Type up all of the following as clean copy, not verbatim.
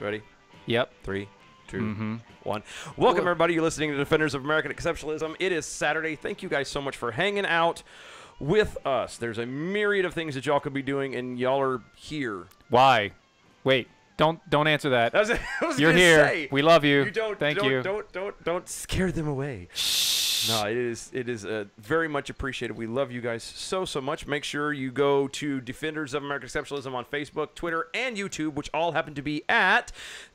Ready? Yep. 3, 2, 1. Welcome, everybody. You're listening to Defenders of American Exceptionalism. It is Saturday. Thank you guys so much for hanging out with us. There's a myriad of things that y'all could be doing, and y'all are here. Why? Wait. Don't answer that. I was You're gonna here. Say, we love you. Thank you. Don't scare them away. Shh. No, it is very much appreciated. We love you guys so much. Make sure you go to Defenders of American Exceptionalism on Facebook, Twitter, and YouTube, which all happen to be at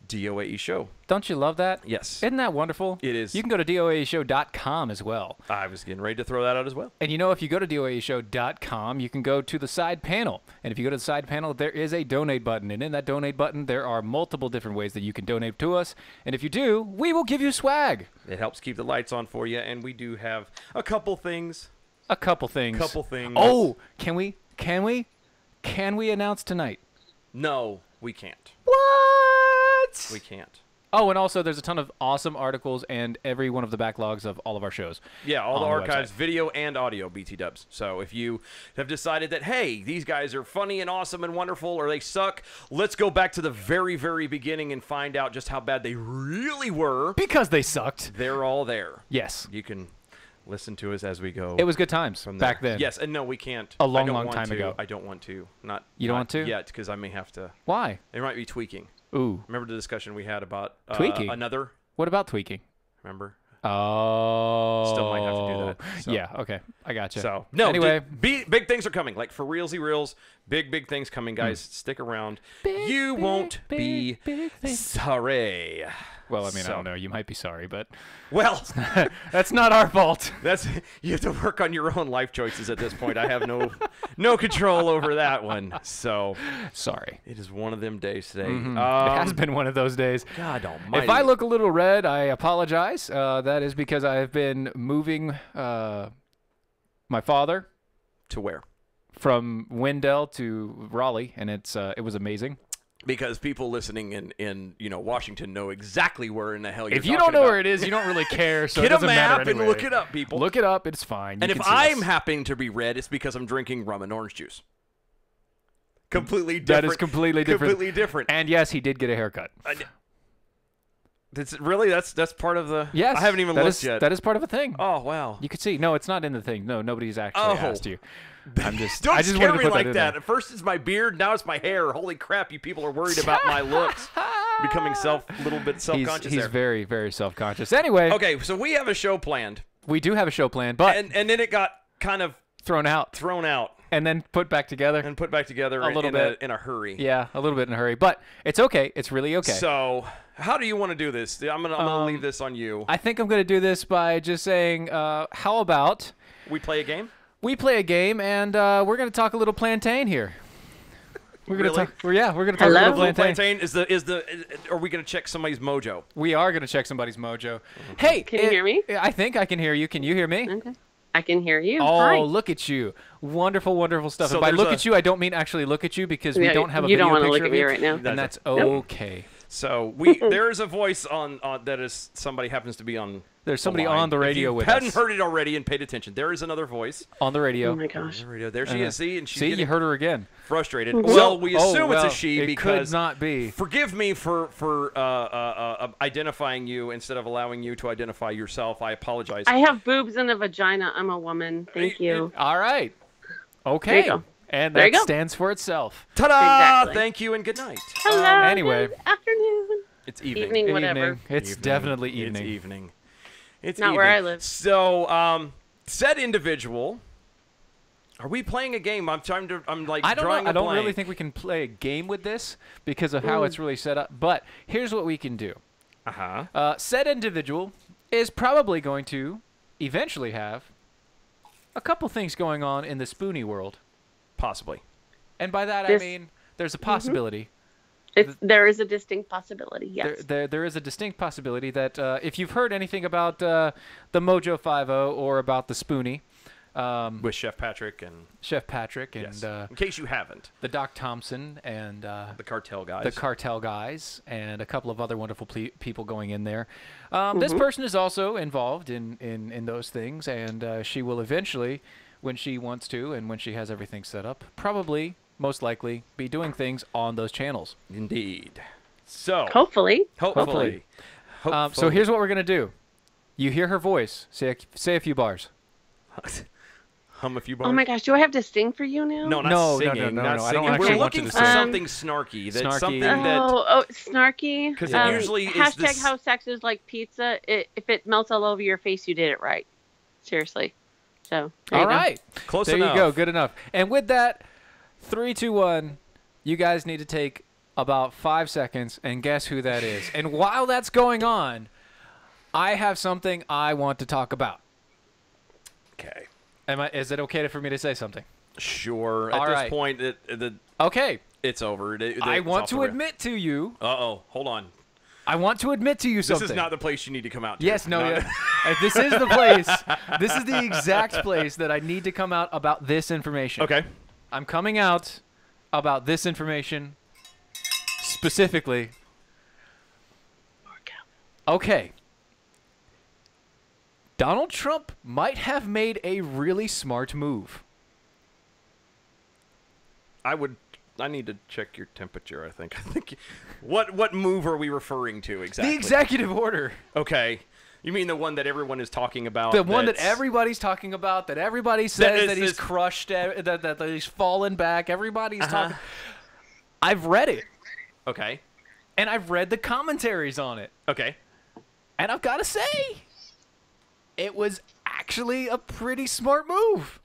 DOAE Show. Don't you love that? Yes. Isn't that wonderful? It is. You can go to DOAEshow.com as well. I was getting ready to throw that out as well. And you know, if you go to DOAEshow.com, you can go to the side panel. And if you go to the side panel, there is a donate button. And in that donate button, there are multiple different ways that you can donate to us. And if you do, we will give you swag. It helps keep the lights on for you. And we do have a couple things. A couple things. Oh, can we announce tonight? No, we can't. What? We can't. Oh, and also there's a ton of awesome articles and every one of the backlogs of all of our shows. Yeah, all the archives, website. video and audio, BT dubs. So if you have decided that, hey, these guys are funny and awesome and wonderful, or they suck, let's go back to the very, very beginning and find out just how bad they really were. Because they sucked. They're all there. Yes. You can listen to us as we go. It was good times back then. Yes, and no, we can't. A long time ago. I don't want to. You don't want to? Yet, because I may have to. Why? It might be tweaking. Ooh. Remember the discussion we had about tweaking? Another? What about tweaking? Remember? Oh. Still might have to do that. So. Yeah, okay. I gotcha. So, no, anyway. Big things are coming. Like, for realsy reals, big things coming, guys. Stick around. You won't be sorry. Well, I mean, I don't know. You might be sorry, but... Well... that's not our fault. You have to work on your own life choices at this point. I have no control over that one. So... Sorry. It is one of them days today. It has been one of those days. God almighty. If I look a little red, I apologize. That is because I have been moving my father... To where? From Wendell to Raleigh, and it was amazing. Because people listening in Washington know exactly where in the hell you're talking about. If you don't know where it is, you don't really care, so it doesn't matter anyway. Get a map and look it up, people. Look it up. It's fine. And if I'm happening to be red, it's because I'm drinking rum and orange juice. Completely different. That is completely different. Completely different. And yes, he did get a haircut. That's part of the... Yes. I haven't even looked yet. That is part of a thing. Oh, wow. You could see. No, it's not in the thing. No, nobody's actually asked you. Don't scare me like that. At first it's my beard, now it's my hair. Holy crap, you people are worried about my looks. Becoming a little bit self-conscious. He's very, very self-conscious. Anyway. Okay, so we have a show planned. We do have a show planned, but... And then it got kind of... Thrown out. And then put back together. A little bit. In a hurry. Yeah, a little bit in a hurry. But it's okay. It's really okay. So, how do you want to do this? I'm gonna leave this on you. I think I'm going to do this by just saying, how about... We play a game? We play a game, and we're going to talk a little plantain here. We're going to talk. We're going to talk a little plantain. Are we going to check somebody's mojo? We are going to check somebody's mojo. Hey, can you hear me? I think I can hear you. Can you hear me? Okay. I can hear you. Oh, Hi. Look at you. Wonderful, wonderful stuff. So if I look at you, I don't mean actually look at you because we don't have a video picture of you. You don't want to look at me right now. And that's okay. So there is a voice on that is somebody happens to be on. There's somebody on the radio with us. If you hadn't heard it already and paid attention, there is another voice on the radio. Oh my gosh! On the radio. There she is. See, and she's you heard her again. Frustrated. Well, we assume it's a she because it could not be. Forgive me for identifying you instead of allowing you to identify yourself. I apologize. I have boobs and a vagina. I'm a woman. Thank you. All right. Okay. There you go. And that stands for itself. Ta-da! Exactly. Thank you and good night. Hello. Anyway. Good afternoon. It's evening. Evening, whatever. It's definitely evening. It's evening. It's not evening. where I live. So, said individual. Are we playing a game? I'm drawing a blank. I don't really think we can play a game with this because of how it's really set up. But here's what we can do. Said individual is probably going to eventually have a couple things going on in the Spoonie world. Possibly. And by that I mean there's a possibility. There is a distinct possibility, yes. There is a distinct possibility that if you've heard anything about the Mojo 5-0 or about the Spoonie, with Chef Patrick and yes. In case you haven't, the Doc Thompson and the Cartel guys, and a couple of other wonderful people going in there. This person is also involved in those things, and she will eventually, when she wants to and when she has everything set up, probably most likely be doing things on those channels. Indeed. So Hopefully. Hopefully. So here's what we're gonna do. You hear her voice. Say a few bars. Hum a few bars. Oh my gosh, do I have to sing for you now? No, not No, singing. no. Not I singing. don't actually We're want you looking to for sing. something snarky. That's Snarky. something that. Oh, snarky. 'Cause it usually is hashtag this- how sex is like pizza. If it melts all over your face, you did it right. Seriously. So. there you All go. right. Close there enough. you go. Good enough. And with that, 3, 2, 1. You guys need to take about 5 seconds and guess who that is. And while that's going on, I have something I want to talk about. Okay. Is it okay for me to say something? Sure. All At this right. point, Okay. it's over. I want to admit to you. Uh-oh. Hold on. I want to admit to you something. This is not the place you need to come out to. Yes, no, Not- yeah. This is the place. This is the exact place that I need to come out about this information. Okay. I'm coming out about this information specifically. Okay. Donald Trump might have made a really smart move. I need to check your temperature, I think. What move are we referring to exactly? The executive order. Okay. You mean the one that everyone is talking about? The one that that's- everybody's talking about, that everybody says that he's this- crushed, that he's fallen back. Everybody's talking. I've read it, Okay. and I've read the commentaries on it. Okay. And I've got to say, it was actually a pretty smart move.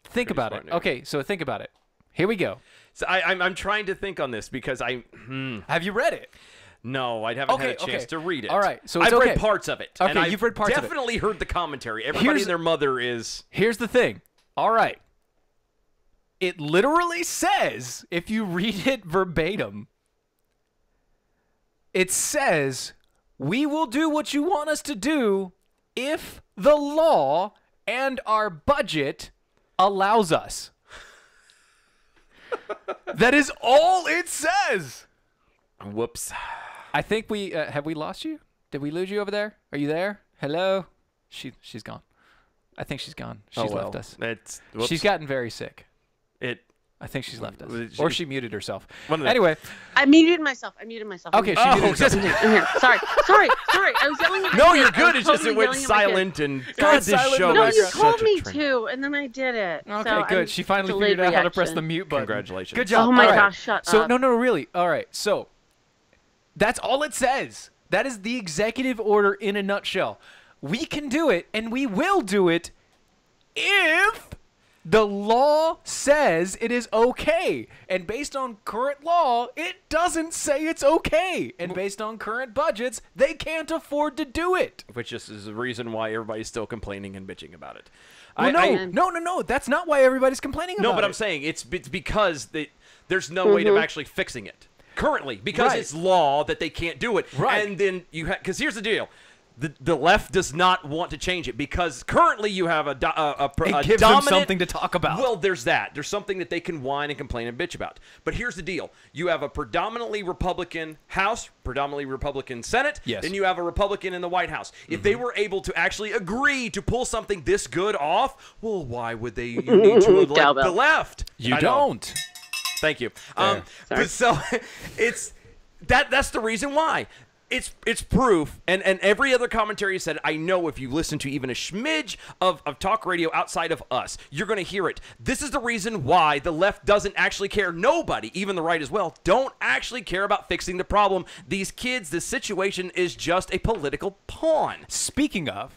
Think about it. smart move. Okay, so think about it. Here we go. So I'm trying to think on this because Have you read it? No, I haven't had a chance Okay. to read it. All right, so I've it's okay. read parts of it. Okay, and I've you've read parts of it. definitely heard the commentary. Everybody and their mother is. Here's the thing. All right. It literally says, if you read it verbatim, it says, we will do what you want us to do if the law and our budget allows us. That is all it says. Whoops. I think we have we lost you? Did we lose you over there? Are you there? Hello? She's gone. I think she's gone. She's left us. She's gotten very sick. I think she's left us. Or she muted herself. Anyway. I muted myself. Okay, she muted herself. I'm here. Sorry. I was yelling at my No, kid. you're good. I was It's just it totally went yelling at my kid. silent and God, this silent show in No, the is you such told a me train. to, and then I did it. Okay, So good. I'm She finally delayed figured out how to press reaction. the mute button. Congratulations. Good job. Oh my All right. gosh, shut So up. no, really. All right. So that's all it says. That is the executive order in a nutshell. We can do it, and we will do it if the law says it is okay. And based on current law, it doesn't say it's okay. And based on current budgets, they can't afford to do it. Which is the reason why everybody's still complaining and bitching about it. Well, no. That's not why everybody's complaining about it. No, but I'm saying it's because there's no way of actually fixing it currently because Right. it's law that they can't do it. Right. And then because here's the deal. The left does not want to change it because currently you have a it gives dominant, them something to talk about. Well, there's that. There's something that they can whine and complain and bitch about. But here's the deal. You have a predominantly Republican House, predominantly Republican Senate, Yes. then you have a Republican in the White House. If they were able to actually agree to pull something this good off, well, why would they you need to elect Cowbell. the left? You I know. don't. Thank you. Sorry. But so it's that's the reason why. It's proof, and every other commentary said, I know if you listen to even a smidge of talk radio outside of us, you're going to hear it. This is the reason why the left doesn't actually care. Nobody, even the right as well, don't actually care about fixing the problem. These kids, this situation is just a political pawn. Speaking of,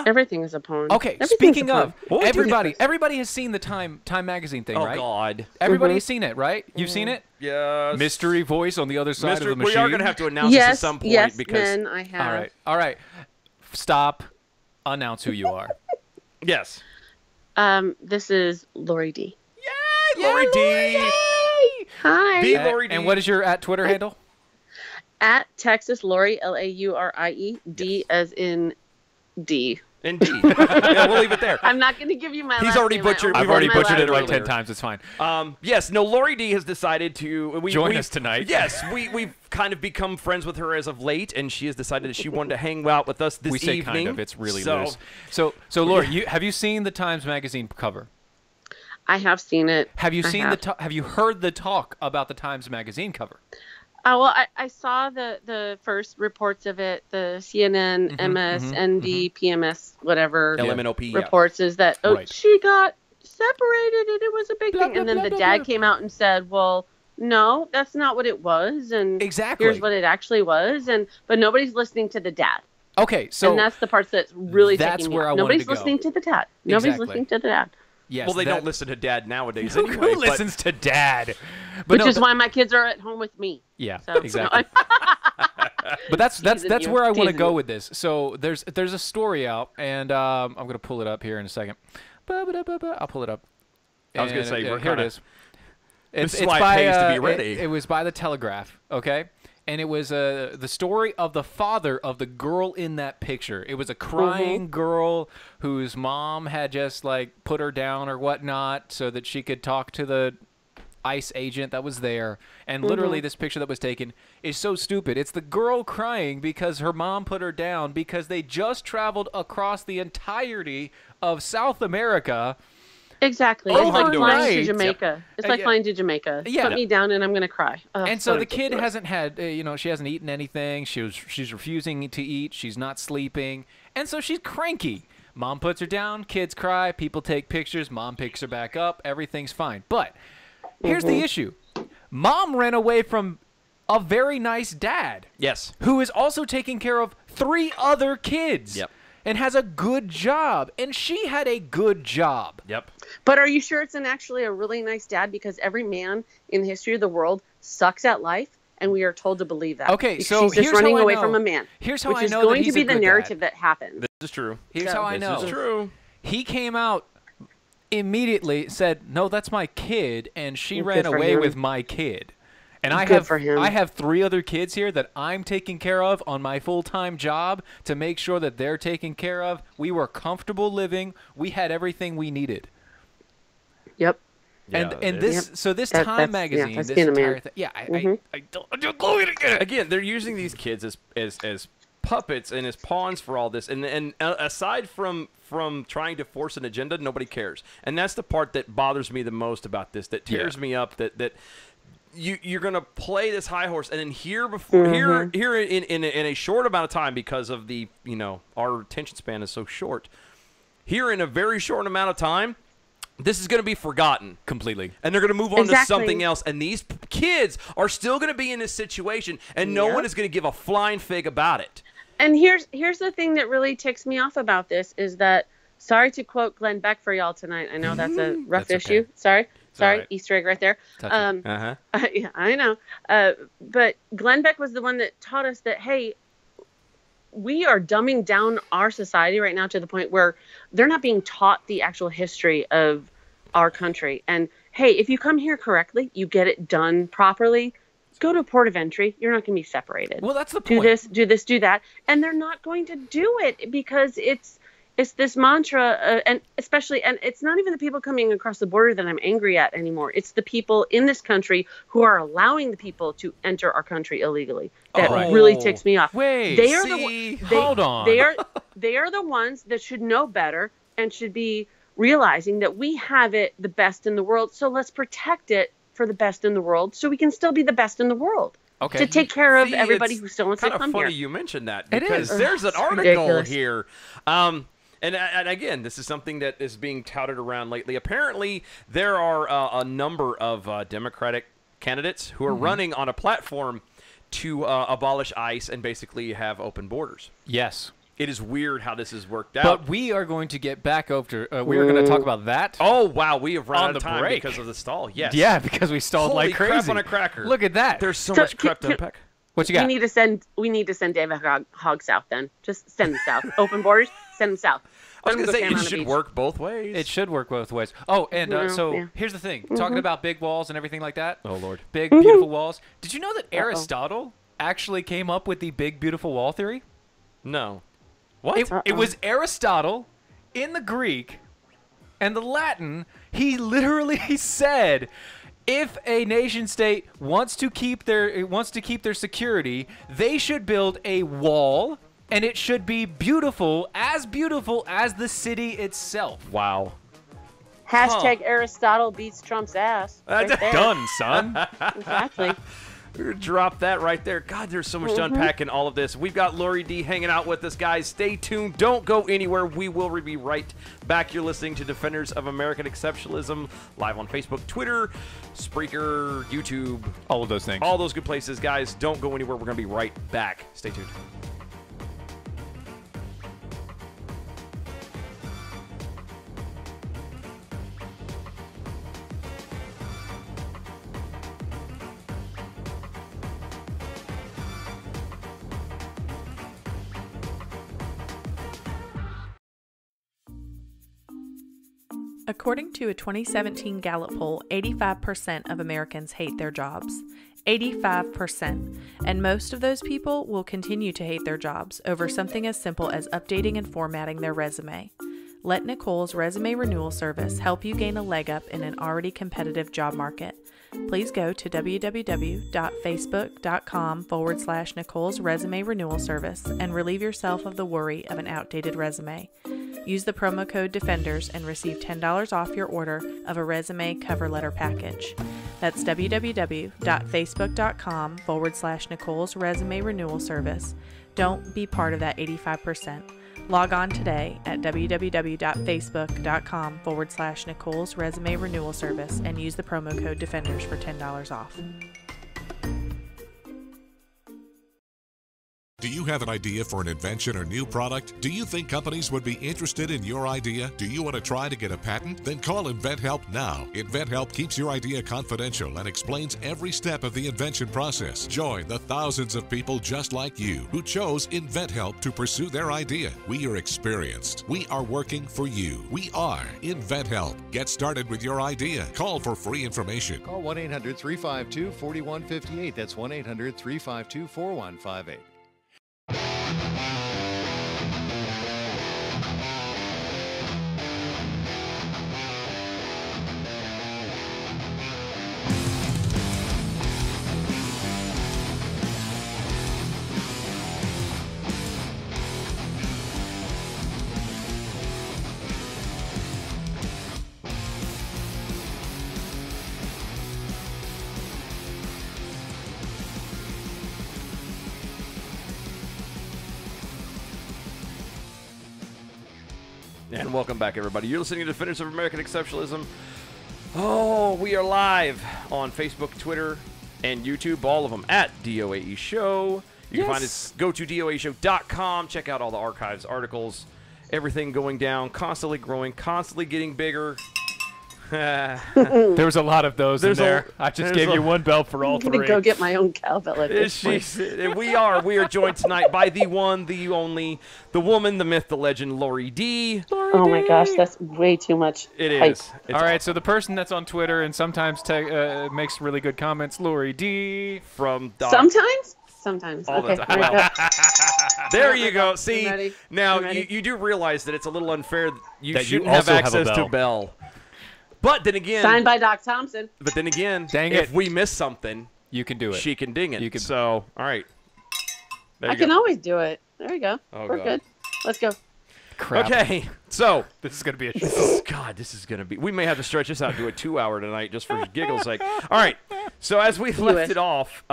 Everything is a pawn. okay. Everything's Speaking a pawn. of, What would you- everybody has seen the Time magazine thing, Oh, right? God. Everybody's seen it, right? You've seen it. Yes. Mystery voice on the other side of the We machine. are going to have to announce this at Yes, some point yes, because men, I have. All right. Stop. Announce who you are. yes. This is Lori D. Yay, Lori D. Hi. Be Lori D. And what is your @Twitter handle? At Texas Lori, Laurie, D as in D. Indeed. Yeah, we'll leave it there. I'm not going to give you my He's last already name. butchered- I I've only already my butchered last it like name. 10 times. It's fine. Yes, no, Lori D has decided to Join us tonight. Yes, we've kind of become friends with her as of late, and she has decided that she wanted to hang out with us this We say evening. kind of. It's really so, loose. So Laura, have you seen the Times magazine cover? I have seen it. Have you seen have you heard the talk about the Times Magazine cover? Well, I saw the first reports of it, the CNN, MSND, PMS, whatever LMNOP reports is that she got separated and it was a big thing. And then the dad came out and said, well, no, that's not what it was. And here's what it actually was. But nobody's listening to the dad. Okay, so and that's the part that's really that's taking me where out. I Nobody's wanted to go. listening to the dad. Nobody's listening to the dad. Yes, well, they don't listen to dad nowadays Who anyway. listens to dad? Which is why my kids are at home with me. Yeah, so, exactly. But that's where I want to go with this. So there's a story out, and I'm gonna pull it up here in a second. I'll pull it up. I was gonna say here it is. It's why it pays to be ready. It was by the Telegraph. Okay. And it was the story of the father of the girl in that picture. It was a crying girl whose mom had just like put her down or whatnot so that she could talk to the ICE agent that was there. And literally this picture that was taken is so stupid. It's the girl crying because her mom put her down because they just traveled across the entirety of South America. Exactly. It's like flying to Jamaica. It's like flying to Jamaica. Put me down and I'm going to cry. And so the kid hasn't had, she hasn't eaten anything. She's refusing to eat. She's not sleeping. And so she's cranky. Mom puts her down. Kids cry. People take pictures. Mom picks her back up. Everything's fine. But here's the issue. Mom ran away from a very nice dad. Yes. Who is also taking care of 3 other kids. Yep. And has a good job. And she had a good job. Yep. But are you sure it's actually a really nice dad? Because every man in the history of the world sucks at life, and we are told to believe that. Okay, so she's just running away from a man. Here's how I know which is going to be the narrative dad. that happened. This is true. Here's how I know. This is true. He came out immediately, said, "No, that's my kid," and she ran away with my kid. And I have 3 other kids here that I'm taking care of on my full-time job to make sure that they're taken care of. We were comfortable living. We had everything we needed. Yep. And this Time magazine, this entire thing. Yeah, I don't go in again. Again, they're using these kids as puppets and as pawns for all this. And aside from trying to force an agenda, nobody cares. And that's the part that bothers me the most about this. That tears me up. That you're gonna play this high horse, and then here in a short amount of time, because of the our attention span is so short. Here in a very short amount of time, this is going to be forgotten completely, and they're going to move on to something else. And these kids are still going to be in this situation, and no one is going to give a flying fig about it. And here's the thing that really ticks me off about this is that, sorry to quote Glenn Beck for y'all tonight. I know that's a rough issue. Okay. Sorry, right. Easter egg right there. Yeah, I know. But Glenn Beck was the one that taught us that, hey, we are dumbing down our society right now to the point where they're not being taught the actual history of our country. And hey, if you come here correctly, you get it done properly, go to a port of entry. You're not going to be separated. Well, that's the point. Do this, do that. And they're not going to do it because it's this mantra, and especially, and it's not even the people coming across the border that I'm angry at anymore. It's the people in this country who are allowing the people to enter our country illegally. That really ticks me off. Wait, hold on. They are the ones that should know better and should be realizing that we have it the best in the world. So let's protect it for the best in the world, so we can still be the best in the world. Okay. To take care of everybody who still wants to come here. It's kind of funny you mentioned that, because there's an article here. And again, this is something that is being touted around lately. Apparently, there are a number of Democratic candidates who are running on a platform to abolish ICE and basically have open borders. Yes. It is weird how this has worked out. But we are going to get back over. We are going to talk about that. Oh, wow. We have run out of time because of the stall. Yes. Yeah, because we stalled like crazy. Holy crap on a cracker. Look at that. There's so much crap to unpack. What you got? We need to send David Hogg south then. Just send him south. Open borders, send him south. I was going to say, it should work both ways. It should work both ways. Oh, and here's the thing. Talking about big walls and everything like that. Oh, Lord. Big, beautiful walls. Did you know that Aristotle actually came up with the big, beautiful wall theory? No. What? It was Aristotle in the Greek and the Latin. He literally said, if a nation state wants to keep their security, they should build a wall, and it should be beautiful as the city itself. Wow. Hashtag Aristotle beats Trump's ass. Right there. Done, son. Exactly. Drop that right there. God, there's so much to unpack in all of this. We've got Lori D hanging out with us, guys. Stay tuned. Don't go anywhere. We will be right back. You're listening to Defenders of American Exceptionalism live on Facebook, Twitter, Spreaker, YouTube. All of those things. All those good places, guys. Don't go anywhere. We're going to be right back. Stay tuned. According to a 2017 Gallup poll, 85% of Americans hate their jobs. 85%. And most of those people will continue to hate their jobs over something as simple as updating and formatting their resume. Let Nicole's resume renewal service help you gain a leg up in an already competitive job market. Please go to www.facebook.com/Nicole's resume renewal service and relieve yourself of the worry of an outdated resume. Use the promo code DEFENDERS and receive $10 off your order of a resume cover letter package. That's www.facebook.com/Nicole's resume renewal service. Don't be part of that 85%. Log on today at www.facebook.com/Nicole's resume renewal service and use the promo code DEFENDERS for $10 off. Do you have an idea for an invention or new product? Do you think companies would be interested in your idea? Do you want to try to get a patent? Then call InventHelp now. InventHelp keeps your idea confidential and explains every step of the invention process. Join the thousands of people just like you who chose InventHelp to pursue their idea. We are experienced. We are working for you. We are InventHelp. Get started with your idea. Call for free information. Call 1-800-352-4158. That's 1-800-352-4158. And welcome back, everybody. You're listening to Defenders of American Exceptionalism. Oh, we are live on Facebook, Twitter, and YouTube, all of them at DOAE Show. You can find us, go to DOAEshow.com, check out all the archives, articles, everything going down, constantly growing, constantly getting bigger. There was a lot of those in there. I just gave you one bell for all I'm three. gonna go get my own cowbell at this point. We are joined tonight by the one, the only, the woman, the myth, the legend, Lori D. Oh my gosh, that's way too much. It hype. is. All right, so the person that's on Twitter and sometimes makes really good comments, Lori D. From Sometimes. All Okay. the time. Well, there you go. See, ready. now I'm ready. you do realize that it's a little unfair that you That you shouldn't have also have a access to bell. Bell. But then again, Signed by Doc Thompson. But then again, Dang if it. we miss something, You can do it. she can ding it. You can- So, all right. There I you can go. always do it. There we go. Oh, We're God. good. Let's go. Crap. Okay, so This is going to be a show. this is going to be. We may have to stretch this out and do a 2-hour tonight just for giggles' sake. All right, so as we left it off,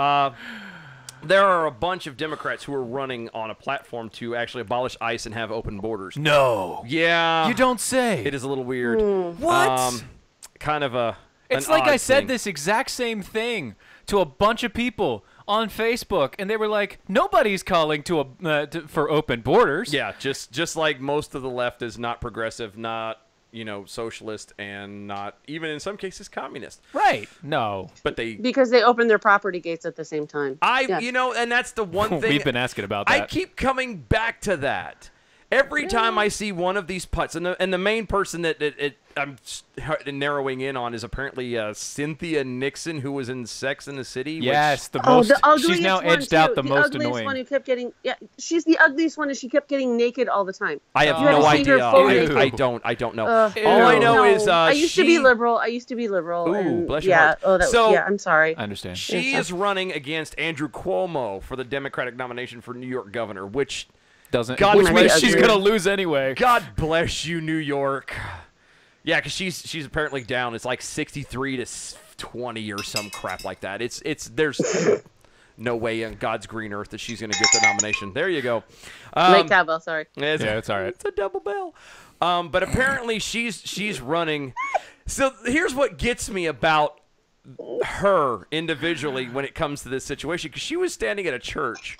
there are a bunch of Democrats who are running on a platform to actually abolish ICE and have open borders. No. Yeah. You don't say. It is a little weird. What? Kind of a. It's an like odd I said thing. this exact same thing to a bunch of people on Facebook, and they were like, nobody's calling for open borders. Yeah, just like most of the left is not progressive, not socialist, and not even in some cases communist. Right. No. But they Because they open their property gates at the same time. and that's the one thing We've been asking about that. I keep coming back to that. Every time I see one of these putts, and the main person that I'm narrowing in on is apparently Cynthia Nixon, who was in Sex and the City. Yes, which, the most. the ugliest She's now one, edged too. out the most ugliest annoying. one who kept getting. Yeah, she's the ugliest one, and she kept getting naked all the time. I have You had no to see her idea. full naked. I don't know. All I know is I used to be she- liberal. Ooh, and bless your yeah. heart. Oh, that So- yeah. I'm sorry. I understand. She is running against Andrew Cuomo for the Democratic nomination for New York governor, which Doesn't. God Which bless means she's you. going to lose anyway. God bless you, New York. Yeah, because she's apparently down. It's like 63 to 20 or some crap like that. There's no way on God's green earth that she's going to get the nomination. There you go. Late cowbell, sorry. It's all right. It's a double bell. But apparently she's running. So here's what gets me about her individually when it comes to this situation, because she was standing at a church.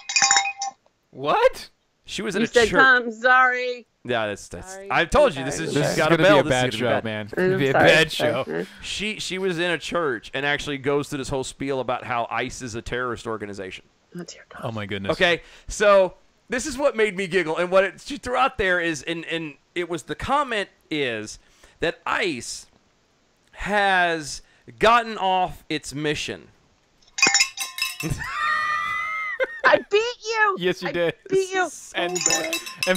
What? She was at You a said, church. "Come, sorry." Yeah, that's. Sorry. I told you this is. This She's is got a gonna bell. be a This is bad gonna show, be bad. man. It's gonna be a Sorry, bad sorry. show. She was in a church and actually goes through this whole spiel about how ICE is a terrorist organization. Oh dear God. Oh my goodness. Okay, so this is what made me giggle, and what she threw out there is, and it was the comment is that ICE has gotten off its mission. I beat you. Yes, you I did. Beat you. And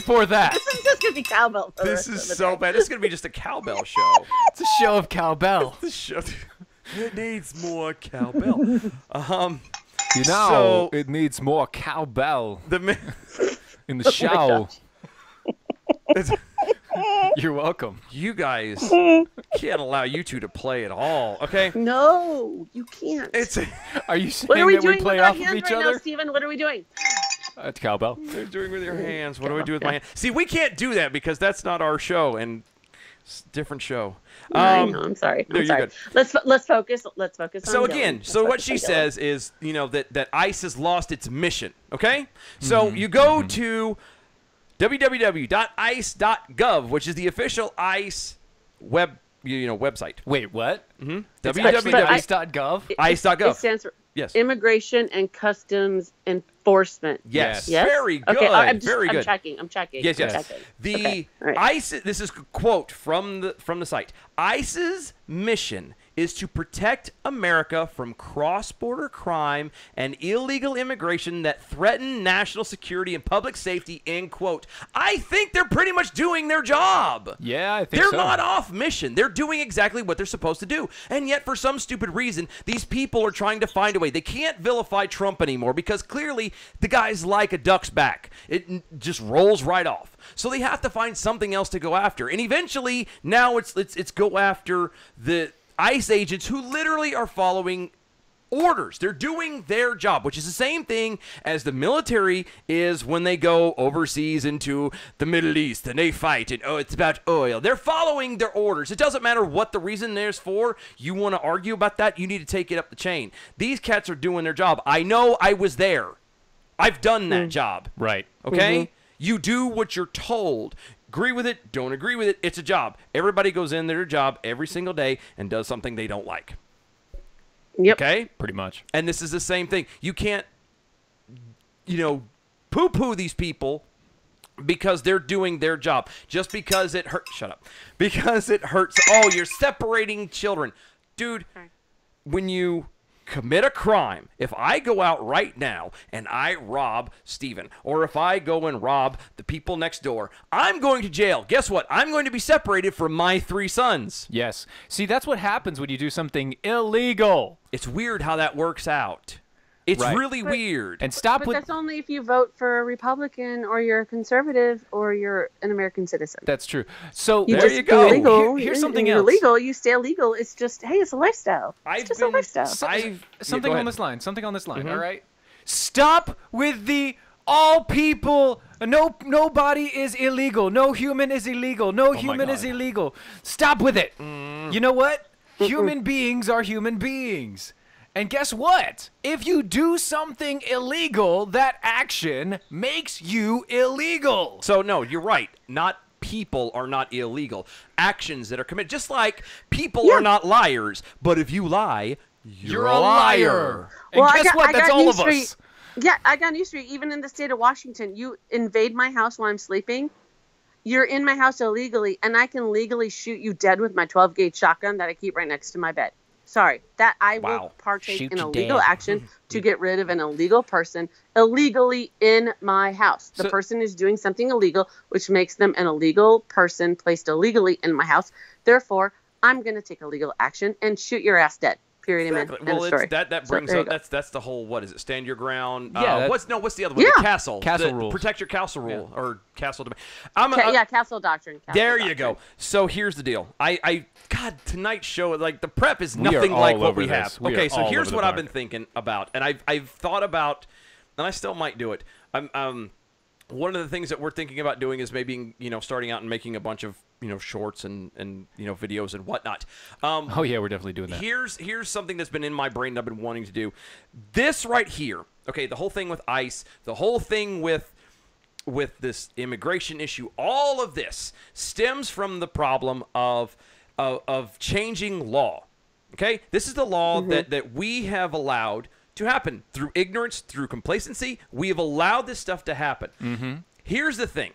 for that, This is just gonna be cowbell. For the This rest is of the so day. bad. This is gonna be just a cowbell show. it's a show of cowbell. This show. It needs more cowbell. You know, So- it needs more cowbell The in the show. it's- You're welcome. you guys can't allow you two to play at all. Okay, No, you can't. it's Are you What saying are we that we doing play with our off of hands each right now, other? Steven? What are we doing? It's cowbell. What are you doing with your hands? What do I do with my hands? See, we can't do that because that's not our show, and it's a different show. I know. I'm sorry. no, I'm you're sorry. good. Let's focus. Let's focus. So on again, Dylan. so Let's what focus she on Dylan. says is, that ICE has lost its mission. Okay, so you go to www.ice.gov, which is the official ICE website. Wait, what? www.ice.gov. It stands for Yes. Immigration and Customs Enforcement. Yes. Yes? Very good. Okay, I'm Very good. checking. I'm checking. Yes, I'm yes. checking. The Okay, all right. ICE. This is a quote from the site. ICE's mission is to protect America from cross-border crime and illegal immigration that threaten national security and public safety. End quote. I think they're pretty much doing their job. Yeah, I think They're so. not off mission. They're doing exactly what they're supposed to do. And yet, for some stupid reason, these people are trying to find a way. They can't vilify Trump anymore because clearly the guy's like a duck's back. It just rolls right off. So they have to find something else to go after. And eventually, now it's go after the ICE agents who literally are following orders. They're doing their job, which is the same thing as the military is when they go overseas into the Middle East and they fight and it's about oil. They're following their orders. It doesn't matter what the reason is for. You want to argue about that, you need to take it up the chain. These cats are doing their job. I know, I was there. I've done that job. Right. Okay? You do what you're told. Agree with it, don't agree with it, it's a job. Everybody goes in their job every single day and does something they don't like. Yep. Okay? Pretty much. And this is the same thing. You can't, poo-poo these people because they're doing their job. Just because it hurts. Shut up. Because it hurts. Oh, you're separating children. Dude, when you commit a crime, if I go out right now and I rob Steven, or if I go and rob the people next door, I'm going to jail. Guess what? I'm going to be separated from my 3 sons. Yes. See, that's what happens when you do something illegal. It's weird how that works out. It's Right. really weird. And stop But with that's only if you vote for a Republican or you're a conservative or you're an American citizen. That's true. So You There just you go. illegal. Here's something you're else. illegal. You stay illegal. It's just, hey, it's a lifestyle. I've It's just been- a lifestyle. something go on ahead. this line. Something on this line. All right. Stop with the all people. Nobody is illegal. No human is illegal. No human is God. illegal. Stop with it. You know what? Human beings are human beings. And guess what? If you do something illegal, that action makes you illegal. So, no, you're right. Not people are not illegal. Actions that are committed. Just like people are not liars. But if you lie, you're a liar. And Well, guess what? That's all of news us. for you. Yeah, I got news for you. Even in the state of Washington, you invade my house while I'm sleeping. You're in my house illegally, and I can legally shoot you dead with my 12-gauge shotgun that I keep right next to my bed. Sorry, that I will Wow. partake Shoot in you a legal dead. action to get rid of an illegal person illegally in my house. The So- person is doing something illegal, which makes them an illegal person placed illegally in my house. Therefore, I'm going to take a legal action and shoot your ass dead. Period. Exactly. Amen. Well, End of story. that brings up that's the whole, what is it? Stand your ground. Yeah. What's the other one? Yeah. The castle. Castle rule. Protect your castle rule or castle domain. Castle doctrine. There you go. So here's the deal. God, tonight's show, like the prep is nothing like what we have. Okay, so here's what I've been thinking about, and I've thought about, and I still might do it. One of the things that we're thinking about doing is maybe, starting out and making a bunch of, shorts and videos and whatnot. Oh yeah, we're definitely doing that. Here's something that's been in my brain that I've been wanting to do. This right here. Okay, the whole thing with ICE, the whole thing with this immigration issue, all of this stems from the problem of changing law. Okay, this is the law that we have allowed to happen through ignorance, through complacency. We have allowed this stuff to happen. Here's the thing,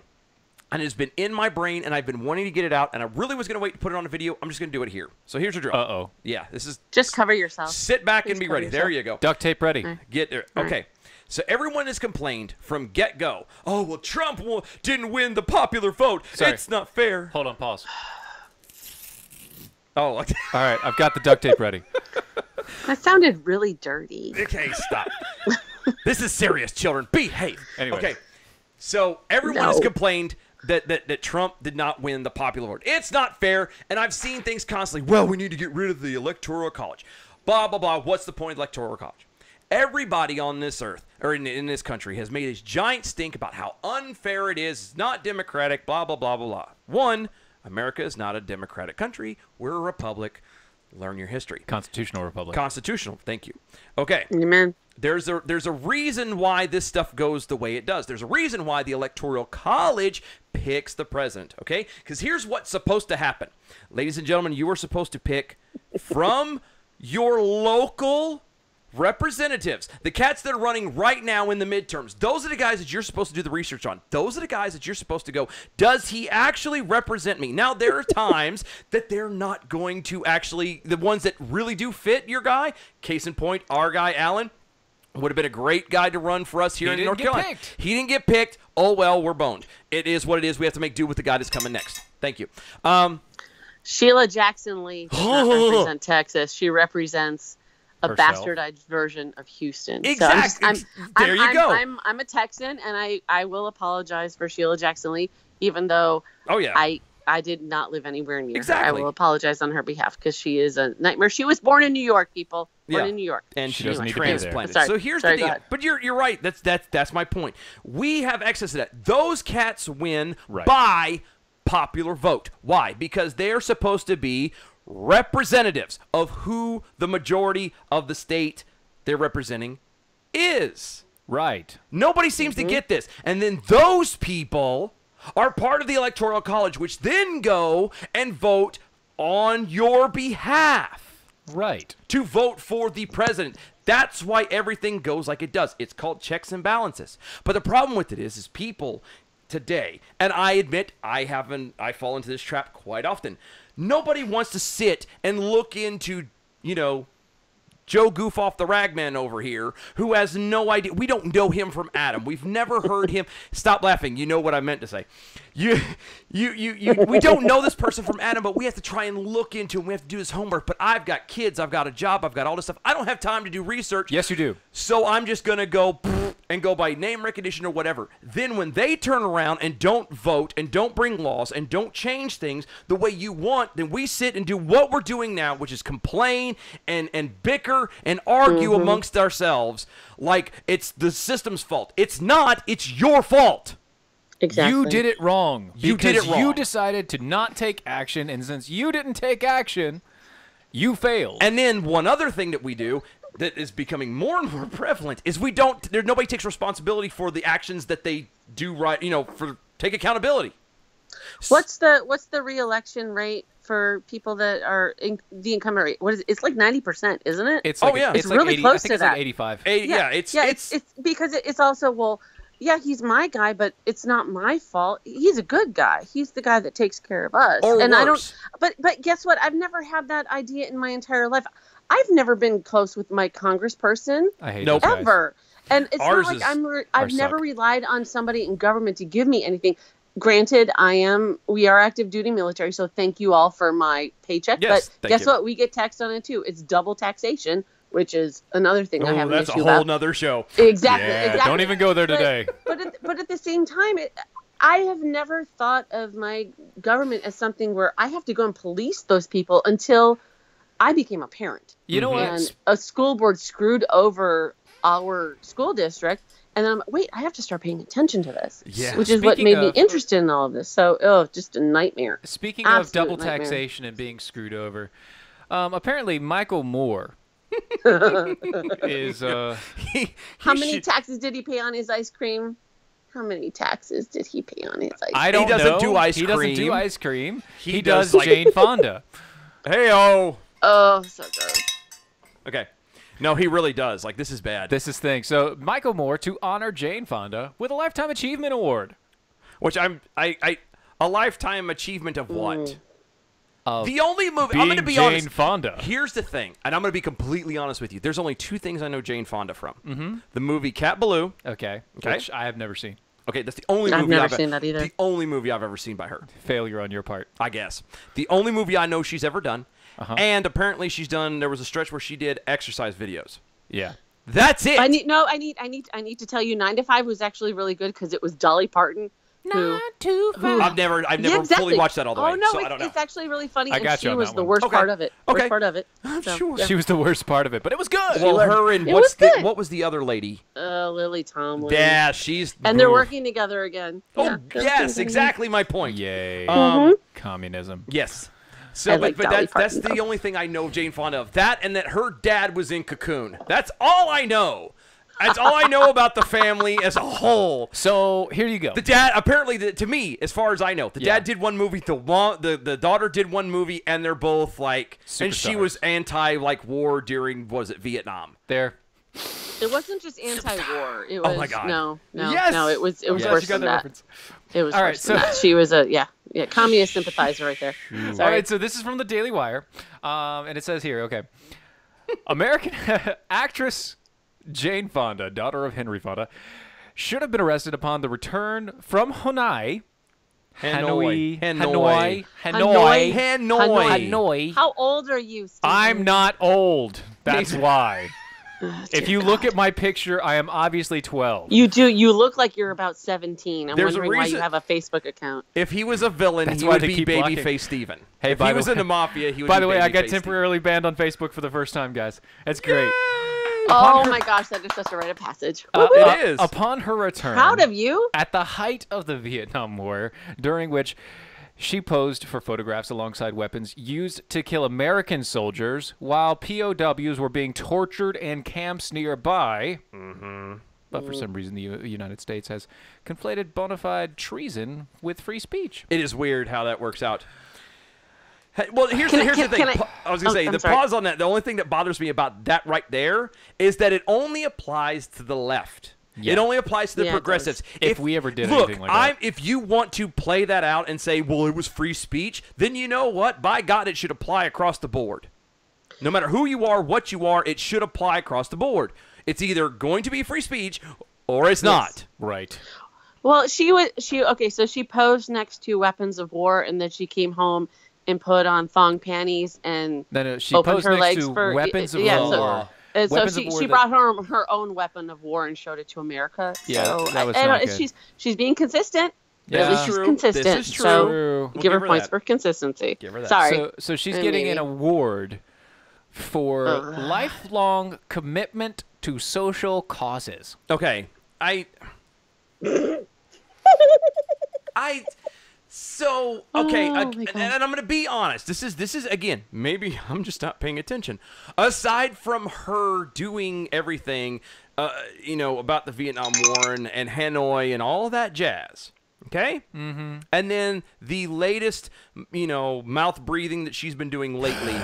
and it's been in my brain, and I've been wanting to get it out, and I really was going to wait to put it on a video. I'm just going to do it here. So here's your drill. Uh-oh. Yeah, this is... Just cover yourself. Sit back and be cover ready. yourself. There you go. Duct tape ready. Get there. Okay. So everyone has complained from get-go. Oh, well, Trump didn't win the popular vote. Sorry. It's not fair. Hold on, pause. Oh, all right. I've got the duct tape ready. That sounded really dirty. okay, stop. This is serious, children. Behave. Anyway. Okay. So everyone has complained that Trump did not win the popular vote. It's not fair, and I've seen things constantly. Well, we need to get rid of the Electoral College. Blah, blah, blah. What's the point of the Electoral College? Everybody on this earth, or in this country, has made this giant stink about how unfair it is. It's not democratic, blah, blah, blah, blah, blah. One, America is not a democratic country. We're a republic. Learn your history. Constitutional republic. Constitutional. Thank you. Okay. Amen. There's a reason why this stuff goes the way it does. There's a reason why the Electoral College picks the president, okay? Because here's what's supposed to happen. Ladies and gentlemen, you are supposed to pick from your local representatives, the cats that are running right now in the midterms. Those are the guys that you're supposed to do the research on. Those are the guys that you're supposed to go, does he actually represent me? Now, there are times that they're not going to actually, the ones that really do fit your guy, case in point, our guy, Alan, would have been a great guy to run for us here in North Carolina. He didn't get picked. Oh, well, we're boned. It is what it is. We have to make do with the guy that's coming next. Thank you. Sheila Jackson Lee does not represent Texas. She represents a bastardized version of Houston. Exactly. So there you go. I'm a Texan, and I will apologize for Sheila Jackson Lee, even though I did not live anywhere near her. I will apologize on her behalf because she is a nightmare. She was born in New York, people. Born in New York. And she doesn't need to be transplanted. there. So here's the deal. But you're right. That's my point. We have excess of that. Those cats win by popular vote. Why? Because they're supposed to be representatives of who the majority of the state they're representing is. Right. Nobody seems to get this. And then those people are part of the Electoral College, which then go and vote on your behalf. Right. To vote for the president. That's why everything goes like it does. It's called checks and balances. But the problem with it is people today, and I admit I fall into this trap quite often. Nobody wants to sit and look into, Joe Goof off the Ragman over here, who has no idea. We don't know him from Adam. We've never heard him. Stop laughing. You know what I meant to say. We don't know this person from Adam, but we have to try and look into him. We have to do his homework. But I've got kids. I've got a job. I've got all this stuff. I don't have time to do research. Yes, you do. So I'm just going to go and go by name recognition or whatever. Then when they turn around and don't vote and don't bring laws and don't change things the way you want, then we sit and do what we're doing now, which is complain and bicker and argue amongst ourselves like it's the system's fault. It's not. It's your fault. Exactly. You did it wrong. You did it wrong. You decided to not take action, and since you didn't take action, you failed. And then one other thing that we do that is becoming more and more prevalent is nobody takes responsibility for the actions that they do right, take accountability. What's the re-election rate for people that are in the incumbent rate? What is it? It's like 90%, isn't it? It's like, it's really 80, close I think to it's that. like 85. It's because it's also, he's my guy, but it's not my fault. He's a good guy. He's the guy that takes care of us. Or and worse. But guess what? I've never had that idea in my entire life. I've never been close with my congressperson. I hate nope. those guys. Ever. And it's Ours not like I've never suck. relied on somebody in government to give me anything. granted, we are active duty military, so thank you all for my paycheck. Yes, but guess what? We get taxed on it too. It's double taxation, which is another thing I have an issue about. That's a whole nother show. Exactly. Yeah, exactly. don't even go there today. But at the same time, I have never thought of my government as something where I have to go and police those people until I became a parent. You know what? And a school board screwed over our school district. And then I'm like, wait, I have to start paying attention to this. Yeah. Which is what made me interested in all of this. So, just a nightmare. Speaking of double taxation and being screwed over, apparently Michael Moore is... How many taxes did he pay on his ice cream? How many taxes did he pay on his ice cream? I don't know. He doesn't do ice cream. He doesn't do ice cream. He does does Jane Fonda. Hey-oh. Oh, so gross. Okay. No, he really does. Like, this is bad. This is thing. So Michael Moore to honor Jane Fonda with a Lifetime Achievement Award. Which a Lifetime Achievement of what? The only movie... Being I'm going to be Jane honest. Fonda. Here's the thing, and I'm going to be completely honest with you. There's only two things I know Jane Fonda from. Mm-hmm. The movie Cat Ballou. Okay. Which I have never seen. Okay, that's the only I've movie never seen that either. The only movie I've ever seen by her. Failure on your part. I guess. The only movie I know she's ever done. And apparently there was a stretch where she did exercise videos. Yeah. That's it. I need to tell you 9 to 5 was actually really good because it was Dolly Parton. I've never fully watched that all the way. Oh no, so I don't know. it's actually really funny. I and got you she on was that the one. worst Okay. part of it. Okay. Worst part of it. So, Sure. yeah. She was the worst part of it, but it was good. Well, her and It was good. what was the other lady? Lily Tomlin. Yeah, she's. And they're working together again. Oh Yeah, they're yes, working exactly my point. Yay. Communism. Yes. So, I like but Dolly that's Parton, the only thing I know of Jane Fonda of. That and that her dad was in Cocoon. That's all I know. That's all I know about the family as a whole. So here you go. The dad, apparently, to me, as far as I know, the dad did one movie, the daughter did one movie, and they're both like, and she was war during, was it Vietnam? There. It wasn't just anti-war. It was, oh my God. No, Yes! it was worse than that. Reference. It was All right, worse than that. She was communist sympathizer right there. All right, so this is from the Daily Wire, and it says here, okay, American actress Jane Fonda, daughter of Henry Fonda, should have been arrested upon the return from Hanoi. How old are you, Stephen? I'm not old. That's why. If you look at my picture, I am obviously 12. You do. You look like you're about 17. I'm There's a wondering why you reason- have a Facebook account. If he was a villain, That's he why would they be keep blocking. Babyface Steven. Hey, if by he the was way- in the mafia, he would By be the way, I got Babyface temporarily banned on Facebook for the first time, guys. That's great. Oh my gosh, that is such a rite of passage. It is. Upon her return, Proud of you. at the height of the Vietnam War, during which she posed for photographs alongside weapons used to kill American soldiers while POWs were being tortured in camps nearby. But for some reason, the United States has conflated bona fide treason with free speech. It is weird how that works out. Hey, well, here's the thing. I was going to say, the sorry. pause on that, the only thing that bothers me about that right there is that it only applies to the left. Yeah. It only applies to the Yeah, it progressives. If we ever did anything like that. If you want to play that out and say, well, it was free speech, then you know what? By God, it should apply across the board. No matter who you are, what you are, it should apply across the board. It's either going to be free speech or it's not. Right. Well, so she posed next to weapons of war, and then she came home and put on thong panties and No, she opened posed her next legs to for weapons of so, war. And so Weapons of war she that- brought her own weapon of war and showed it to America. Yeah, so that was I not don't, good. she's being consistent. Yeah. At least she's consistent. This is true. So True. We'll give her points that. for consistency. Give her that. Sorry. So she's getting an award for lifelong commitment to social causes. Okay. So, okay, Oh, my and God. I'm going to be honest. This is again, maybe I'm just not paying attention. Aside from her doing everything, about the Vietnam War and Hanoi and all of that jazz, okay? Mm-hmm. And then the latest, mouth breathing that she's been doing lately.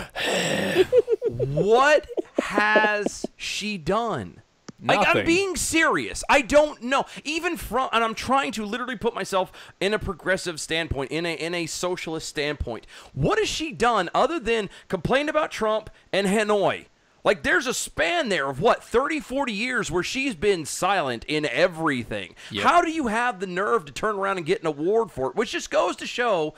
What has she done? Like, I'm Nothing. being serious. I don't know. And I'm trying to literally put myself in a progressive standpoint, in a socialist standpoint. What has she done other than complain about Trump and Hanoi? Like, there's a span there of, 30, 40 years where she's been silent in everything. Yep. How do you have the nerve to turn around and get an award for it? Which just goes to show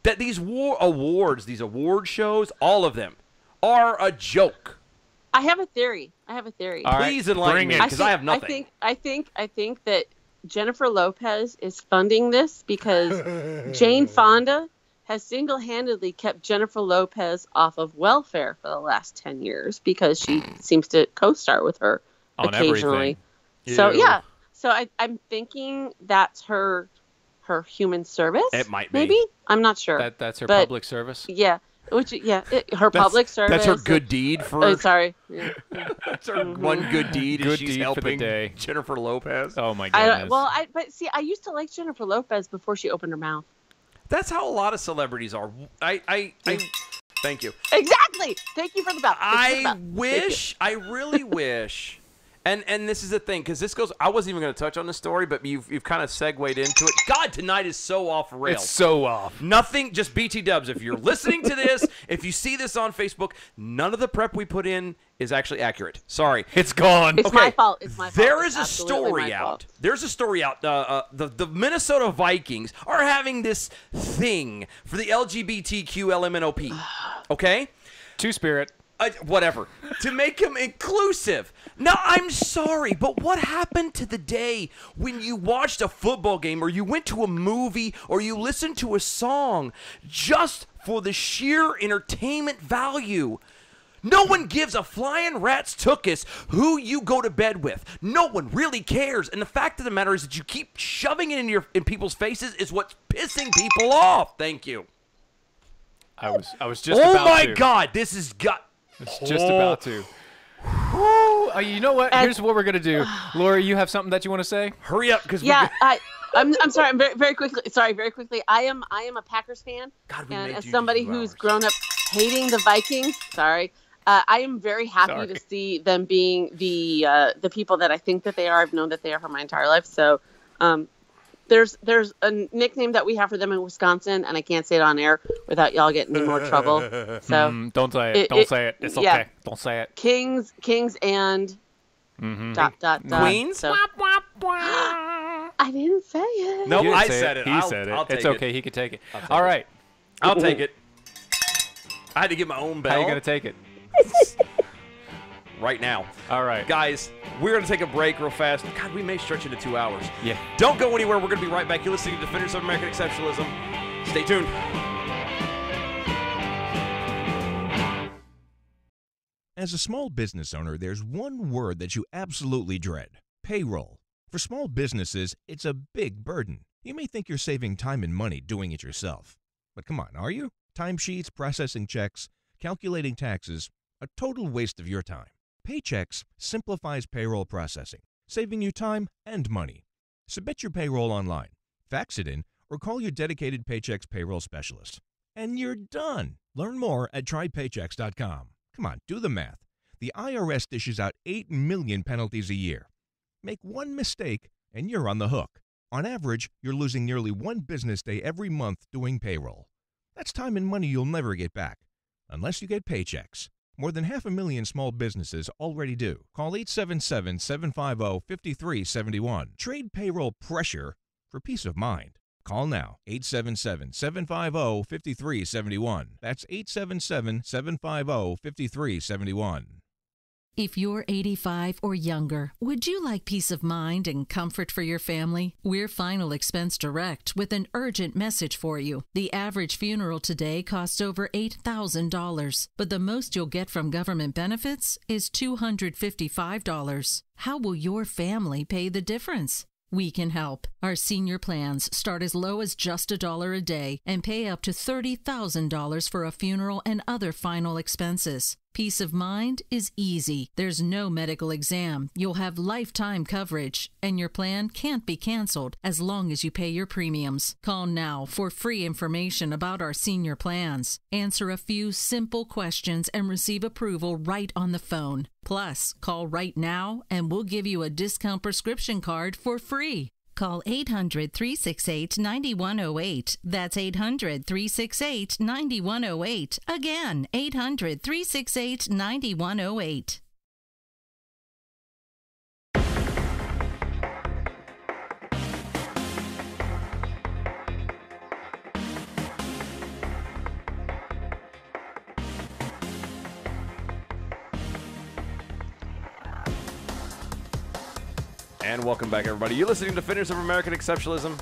that these award shows, all of them, are a joke. I have a theory. Please enlighten me, because I have nothing. I think that Jennifer Lopez is funding this because Jane Fonda has single-handedly kept Jennifer Lopez off of welfare for the last 10 years because she seems to co-star with her on occasionally. Everything. So so I'm thinking that's her human service. It might be. Maybe, I'm not sure. That's her public service. Yeah. Her public service. That's her good deed for. Sorry. That's her one good deed. Good she's deed helping for the day. Jennifer Lopez. Oh my goodness. But see, I used to like Jennifer Lopez before she opened her mouth. That's how a lot of celebrities are. I thank you. Exactly. Thank you for the bell. I really wish. And this is the thing, because this goes. I wasn't even going to touch on the story, but you've kind of segued into it. God, tonight is so off rails. It's so off. Nothing, just BT dubs. If you're listening to this, if you see this on Facebook, none of the prep we put in is actually accurate. Sorry, it's gone. It's my fault. There is a story out. There's a story out. The Minnesota Vikings are having this thing for the LGBTQ LMNOP. Okay, Two-Spirit. Whatever, to make him inclusive. Now, I'm sorry, but what happened to the day when you watched a football game or you went to a movie or you listened to a song just for the sheer entertainment value? No one gives a flying rat's tuchus who you go to bed with. No one really cares. And the fact of the matter is that you keep shoving it in people's faces is what's pissing people off. Thank you. I was just about to. Oh my God, this is It's just about to. You know what? Here's what we're gonna do. Lori, you have something that you want to say? Hurry up, because I'm sorry. I'm very quickly. Sorry, very quickly. I am a Packers fan, and as somebody who's grown up hating the Vikings, I am very happy to see them being the people that I think that they are. I've known that they are for my entire life. So, there's a nickname that we have for them in Wisconsin, and I can't say it on air without y'all getting in more trouble. So don't say it. Don't say it. It's okay. Yeah. Don't say it. Kings and Queens. So. I didn't say it. No, I said it. He said it. It's okay. He could take it. All right. I'll take it. I had to get my own bell. How are you gonna take it? Right now. All right. Guys, we're going to take a break real fast. God, we may stretch into 2 hours. Yeah. Don't go anywhere. We're going to be right back. You're listening to Defenders of American Exceptionalism. Stay tuned. As a small business owner, there's one word that you absolutely dread: payroll. For small businesses, it's a big burden. You may think you're saving time and money doing it yourself. But come on, are you? Timesheets, processing checks, calculating taxes, a total waste of your time. Paychex simplifies payroll processing, saving you time and money. Submit your payroll online, fax it in, or call your dedicated Paychex payroll specialist. And you're done. Learn more at trypaychex.com. Come on, do the math. The IRS dishes out 8 million penalties a year. Make one mistake, and you're on the hook. On average, you're losing nearly 1 business day every month doing payroll. That's time and money you'll never get back, unless you get Paychex. More than 500,000 small businesses already do. Call 877-750-5371. Trade payroll pressure for peace of mind. Call now, 877-750-5371. That's 877-750-5371. If you're 85 or younger, would you like peace of mind and comfort for your family? We're Final Expense Direct with an urgent message for you. The average funeral today costs over $8,000, but the most you'll get from government benefits is $255. How will your family pay the difference? We can help. Our senior plans start as low as just $1 a day and pay up to $30,000 for a funeral and other final expenses. Peace of mind is easy. There's no medical exam. You'll have lifetime coverage, and your plan can't be canceled as long as you pay your premiums. Call now for free information about our senior plans. Answer a few simple questions and receive approval right on the phone. Plus, call right now and we'll give you a discount prescription card for free. Call 800-368-9108. That's 800-368-9108. Again, 800-368-9108. And welcome back, everybody. You're listening to Defenders of American Exceptionalism.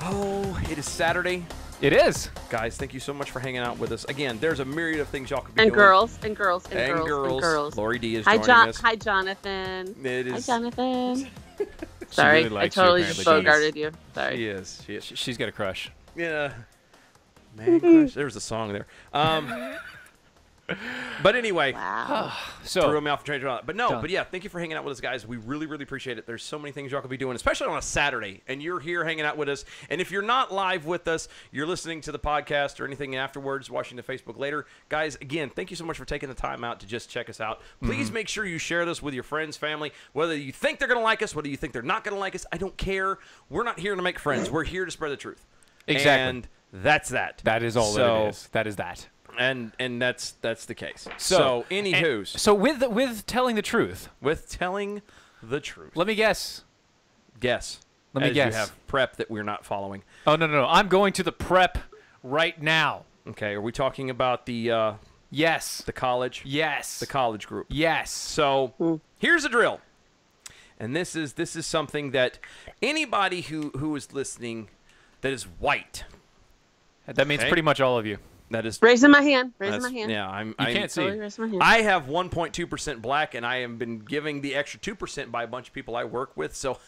Oh, it is Saturday. It is. Guys, thank you so much for hanging out with us. Again, there's a myriad of things y'all could be doing. Girls. Lori D is joining us. Hi, Jonathan. Hi, Jonathan. Sorry, really I totally just bogarted you. Sorry. She is. She's got a crush. Yeah. Man crush. There's a song there. But anyway, wow. So threw me off the train. But yeah, thank you for hanging out with us, guys. We really, really appreciate it. There's so many things y'all could be doing, especially on a Saturday, and you're here hanging out with us. And if you're not live with us, you're listening to the podcast or anything afterwards, watching the Facebook later. Guys, again, thank you so much for taking the time out to just check us out. Please make sure you share this with your friends, family, whether you think they're going to like us, whether you think they're not going to like us. I don't care. We're not here to make friends. We're here to spread the truth. Exactly. And that's that. That is all that it is. That is that. And that's the case. So anywho's. So with telling the truth. With telling the truth. Let me guess. Guess. Let me guess. You have prep that we're not following. Oh, no. I'm going to the prep right now. Okay. Are we talking about the yes. The college? Yes. The college group. Yes. So here's the drill. And this is something that anybody who is listening that is white. That means pretty much all of you. That is raising my hand. Yeah, you can't see. I have 1.2% black, and I have been giving the extra 2% by a bunch of people I work with. So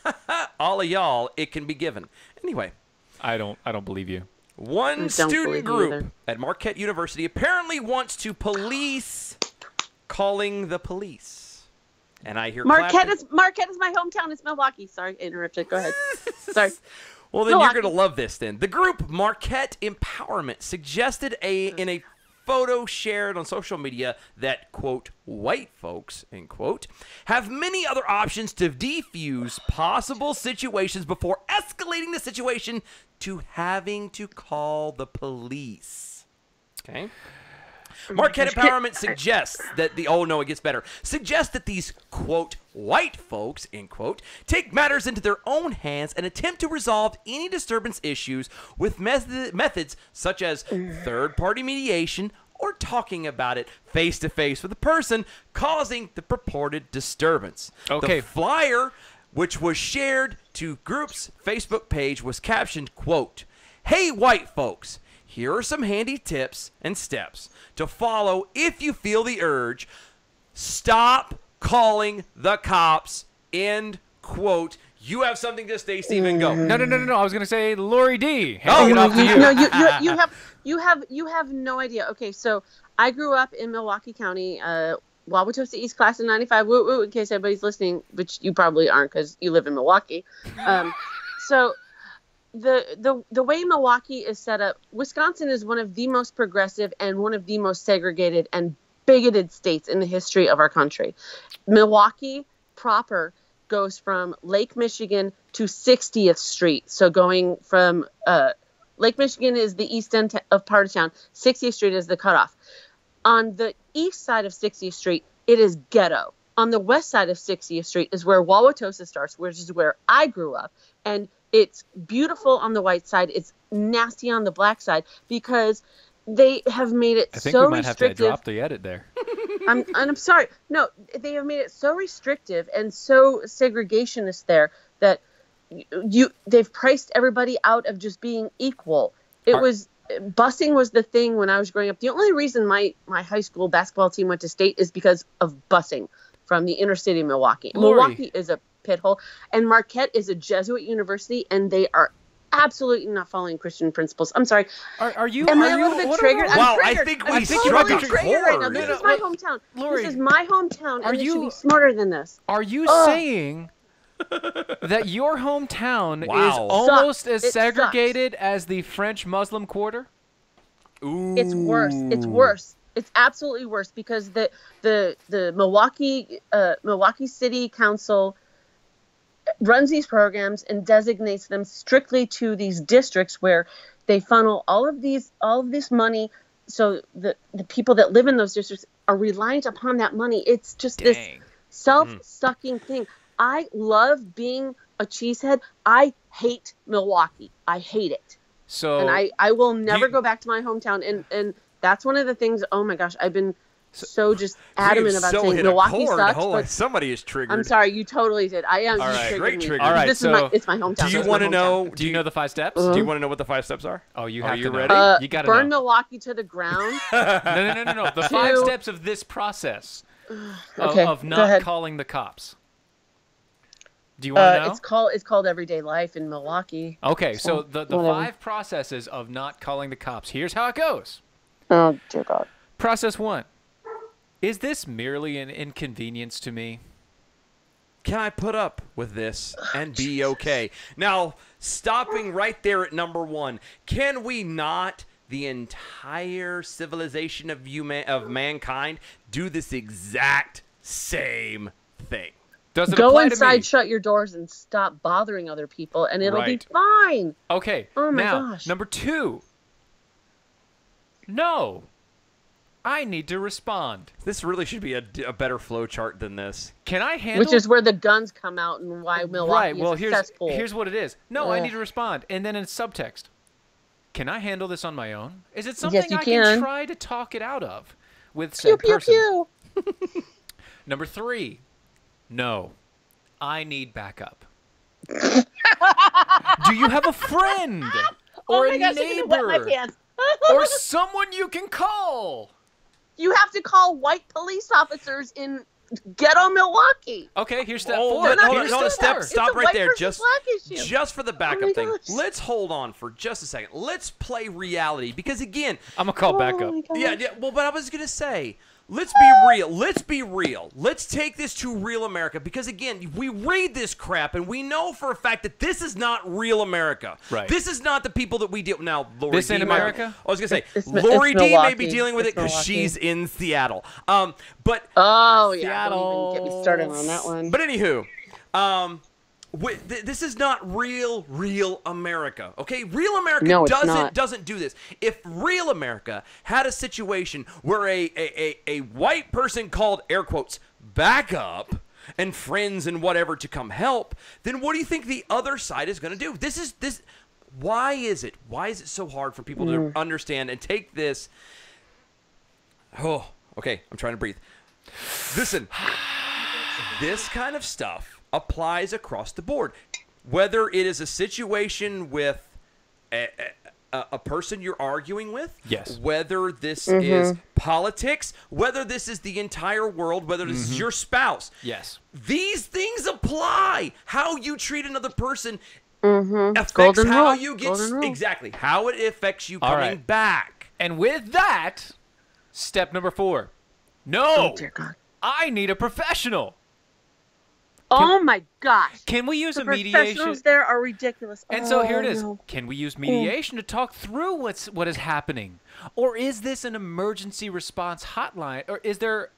all of y'all, it can be given. Anyway, I don't believe you. One student group at Marquette University apparently wants to police calling the police. And I hear Marquette is my hometown. It's Milwaukee. Sorry, interrupted. Go ahead. Sorry. Well, then you're going to love this then. The group Marquette Empowerment suggested in a photo shared on social media that, quote, white folks, end quote, have many other options to defuse possible situations before escalating the situation to having to call the police. Okay? Marquette Empowerment suggests that it gets better. Suggests that these, quote, white folks, end quote, take matters into their own hands and attempt to resolve any disturbance issues with methods such as third-party mediation or talking about it face-to-face with the person causing the purported disturbance. Okay. The flyer, which was shared to group's Facebook page, was captioned, quote, "Hey, white folks. Here are some handy tips and steps to follow if you feel the urge. Stop calling the cops." End quote. You have something to say, Stephen. Go. No. I was going to say Lori D. Handing it off to you. No, you have no idea. Okay, so I grew up in Milwaukee County, Wauwatosa East class of '95. Woo, in case anybody's listening, which you probably aren't because you live in Milwaukee. So. The way Milwaukee is set up, Wisconsin is one of the most progressive and one of the most segregated and bigoted states in the history of our country. Milwaukee proper goes from Lake Michigan to 60th Street. So going from Lake Michigan is the east end of part of town. 60th Street is the cutoff. On the east side of 60th Street, it is ghetto. On the west side of 60th Street is where Wauwatosa starts, which is where I grew up. And it's beautiful on the white side. It's nasty on the black side because they have made it so restrictive. I think we might have to drop the edit there. I'm sorry. No, they have made it so restrictive and so segregationist there that they've priced everybody out of just being equal. Busing was the thing when I was growing up. The only reason my high school basketball team went to state is because of busing from the inner city of Milwaukee. Lori. Milwaukee is a pit hole, and Marquette is a Jesuit university, and they are absolutely not following Christian principles. I'm sorry. Are you? Am I a little bit triggered? Wow, I'm triggered. I think we struck a chord right now. This is my hometown. Lori, this is my hometown, and you should be smarter than this. Are you saying that your hometown is almost as segregated as the French Muslim Quarter? Ooh. It's worse. It's worse. It's absolutely worse because the Milwaukee City Council runs these programs and designates them strictly to these districts where they funnel all of this money. So the people that live in those districts are reliant upon that money. It's just this self-sucking thing. I love being a cheesehead. I hate Milwaukee. I hate it. And I will never go back to my hometown. And that's one of the things. Oh my gosh, I've been so just adamant about saying Milwaukee sucks. Hold on, somebody is triggered. I'm sorry, you totally did. I am. All right, great trigger. All right, it's my hometown. Do you want to know? Do you know the 5 steps? Do you want to know what the 5 steps are? Oh, you have to you know. ready? You got to burn know. Milwaukee to the ground. No. The 5 steps of this process of not calling the cops. Do you want to know? It's called everyday life in Milwaukee. Okay, so the 5 processes of not calling the cops. Here's how it goes. Oh dear God. Process 1. Is this merely an inconvenience to me? Can I put up with this and be okay? Now, stopping right there at number 1, can we not, the entire civilization of mankind, do this exact same thing? Does it Go apply inside, to me? shut your doors, and stop bothering other people, and it'll be Right. fine. Okay. Oh my now, gosh. number 2. No. I need to respond. This really should be a better flow chart than this. Can I handle? Which is where the guns come out and why Milwaukee right. Well, is a cesspool. here's what it is. No, I need to respond. And then in subtext, can I handle this on my own? Is it something you I can try to talk it out of with said person? Pew. Number 3, no, I need backup. Do you have a friend or oh my a gosh, I'm gonna wet my neighbor pants. or someone you can call? You have to call white police officers in ghetto Milwaukee. Okay, here's step Hold 4. on, stop right there. Just issue. for the backup thing. gosh. Let's hold on for just a second. Let's play reality because again, I'm gonna call backup. yeah. Well, but I was gonna say, let's be real. Let's be real. Let's take this to real America because again, we read this crap and we know for a fact that this is not real America. Right. This is not the people that we deal now. Lori This D ain't America? I was gonna say It's Lori D may Milwaukee. be dealing with it because Milwaukee. she's in Seattle. But Oh yeah, Seattle. don't even get me started on that one. But anywho, this is not real America, okay? Real America No, it's not. doesn't do this. If real America had a situation where a white person called, air quotes, backup and friends and whatever to come help, then what do you think the other side is going to do? Why is it so hard for people to understand and take this? Oh, okay, I'm trying to breathe. Listen, this kind of stuff applies across the board. Whether it is a situation with a person you're arguing with, yes. Whether this is politics, whether this is the entire world, whether this is your spouse. Yes. These things apply. How you treat another person affects Golden how rule. you get Golden rule. exactly how it affects you All coming right. back. And with that, step number 4. No. Oh dear God. I need a professional. Oh my gosh. Can we use The a mediation? professionals there are ridiculous. And so here it is. No. Can we use mediation to talk through what is happening? Or is this an emergency response hotline? Or is there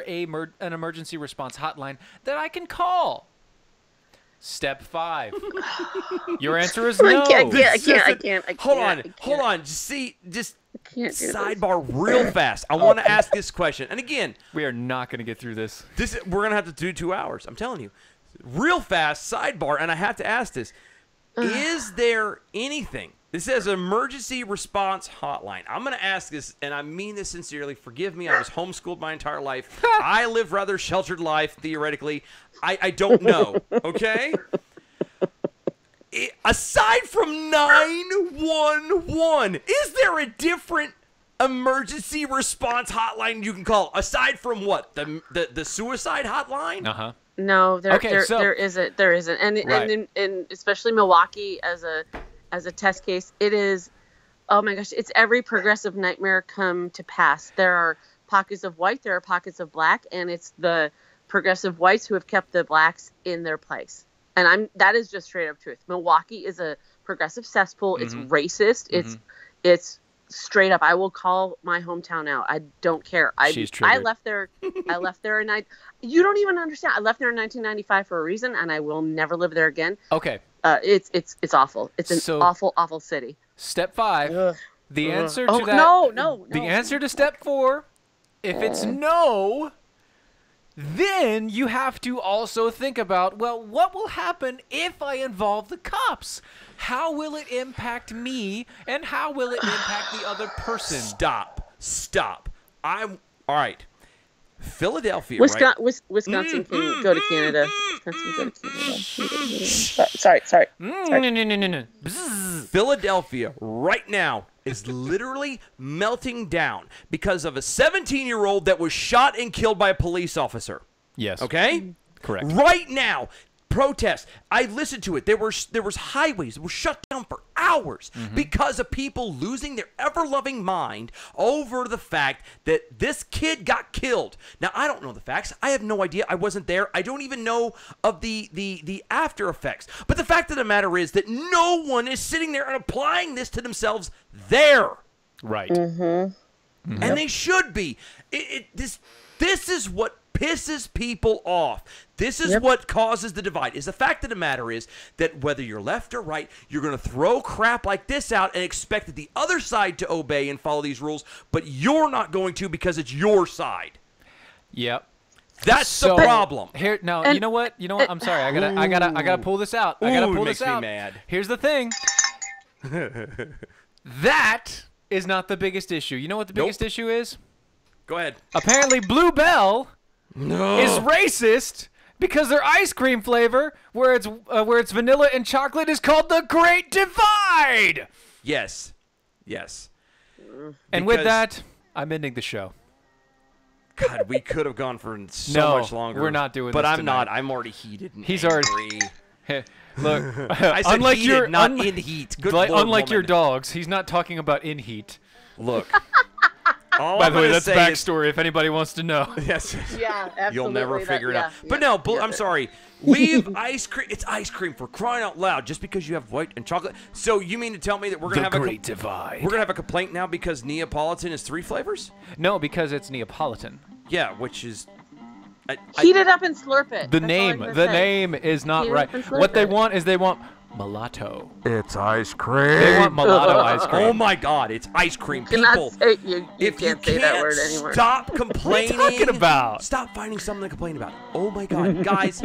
an emergency response hotline that I can call? Step 5. Your answer is no. I can't. Hold on. Just can't do this. sidebar real fast. I want to ask this question. And again, We are not going to get through this. we're going to have to do 2 hours. I'm telling you. Real fast sidebar, and I have to ask this. Is there anything? This says emergency response hotline. I'm going to ask this, and I mean this sincerely. Forgive me. I was homeschooled my entire life. I live rather sheltered life, theoretically. I don't know, okay? Aside from 911, is there a different emergency response hotline you can call aside from what the suicide hotline? Uh-huh. No, there isn't. And Right. and especially Milwaukee as a test case, it is. Oh my gosh, it's every progressive nightmare come to pass. There are pockets of white, there are pockets of black, and it's the progressive whites who have kept the blacks in their place. And that is just straight up truth. Milwaukee is a progressive cesspool. It's racist. It's straight up, I will call my hometown out. I don't care. She's triggered. I left there. You don't even understand. I left there in 1995 for a reason, and I will never live there again. Okay. It's awful. It's an awful, awful city. Step 5. Ugh. The answer to that. No. The answer to step 4, if it's no, then you have to also think about, well, what will happen if I involve the cops? How will it impact me, and how will it impact the other person? Stop. All right. Philadelphia, Wisconsin can go to Canada. Wisconsin can go to Canada. Sorry. No. Philadelphia right now is literally melting down because of a 17-year-old that was shot and killed by a police officer. Yes. Okay? Correct. Right now, protests. I listened to it. There was highways that were shut down for hours because of people losing their ever-loving mind over the fact that this kid got killed. Now, I don't know the facts. I have no idea. I wasn't there. I don't even know of the after effects. But the fact of the matter is that no one is sitting there and applying this to themselves there. Right. And they should be. This is what pisses people off. This is what causes the divide. Is the fact of the matter is that whether you're left or right, you're going to throw crap like this out and expect the other side to obey and follow these rules, but you're not going to because it's your side. Yep. That's the problem. Here, no, you know what? I'm sorry. I gotta pull this out. I gotta pull this out. Me mad. Here's the thing. That is not the biggest issue. You know what the biggest issue is? Go ahead. Apparently, Blue Bell is racist because their ice cream flavor, where it's vanilla and chocolate, is called the Great Divide. Yes. And with that, I'm ending the show. God, we could have gone for so much longer. We're not doing but this I'm tonight. not. I'm already heated and He's angry. already. Look, I said unlike heated, not in heat. Good Lord, unlike your woman. dogs, he's not talking about in heat. Look. By the way, that's backstory if anybody wants to know. Yes. Yeah, absolutely. You'll never figure it out. But no, I'm sorry. Leave ice cream. It's ice cream, for crying out loud, just because you have white and chocolate. So you mean to tell me that we're going to have Great Divide. We're going to have a complaint now because Neapolitan is 3 flavors? No, because it's Neapolitan. Yeah, which is... Heat it up and slurp it. The name is not right. What they want is mulatto. It's ice cream. They want mulatto ice cream. Oh my God, it's ice cream. People, if you can't say that word anymore. Stop complaining. What are you talking about? Stop finding something to complain about. Oh my God, guys.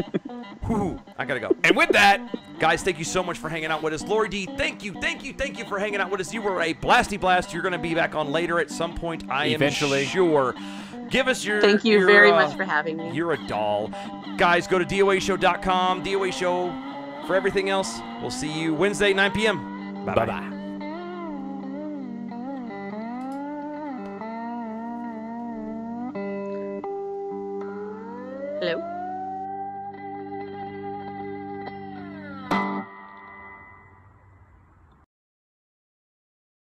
I gotta go. And with that, guys, thank you so much for hanging out with us. Lori D, thank you for hanging out with us. You were a blasty blast. You're gonna be back on later at some point. Eventually. am sure. Give us your... Thank you very much for having me. You're a doll. Guys, go to DOAShow.com. DOA Show for everything else. We'll see you Wednesday, 9 p.m. Bye-bye. Hello?